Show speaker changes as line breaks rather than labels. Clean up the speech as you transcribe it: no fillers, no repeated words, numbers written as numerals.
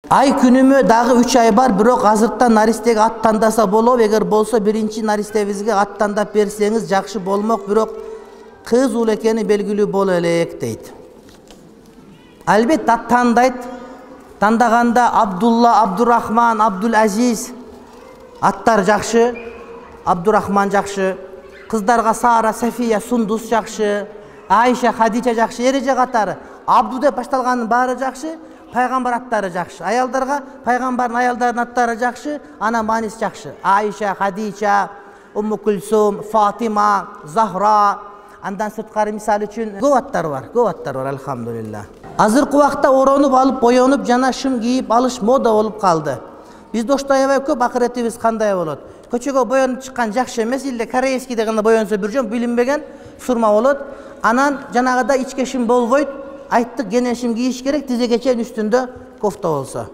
Ай күнүмө дагы 3 ай бар, бирок азыртан наристеге ат тандаса болобу. Эгер болсо биринчи наристебизге ат тандап берсеңиз жакшы болмок, бирок кыз уул экени белгилүү боло элек дейт. Албетте ат тандайт. Тандаганда Абдулла, Абдурахман, Абдул-Азиз аттар жакшы. Абдурахман жакшы. Кыздарга Сара, Сафия, Сундус жакшы. Айша, Хадича жакшы. Эреже катары Абду деп башталганын баары жакшы. Пайгамбар аттары жакшы. Аялдарга пайгамбардын аялдарынын аттары жакшы, ана манис жакшы. Айша, Хадича, Умму Кулсум, Фатима, Захра. Андан сырткары мисалы үчүн көп аттар бар, алхамдулилlah. Азыркы убакта оронуп алып, боёнуп, жана шым кийип алыш мода болуп калды. Бизде оштой аябай көп, акыретибиз кандай болот? Көчөгө боёнуп чыккан жакшы эмес, илде корейский дегенде боёнсо бир жөн билинбеген сурма болот. Анан жанагыда ичке шим болбойт. Айттык, гене шим кийиш керек, тизеге чейин үстүндө кофта болсо.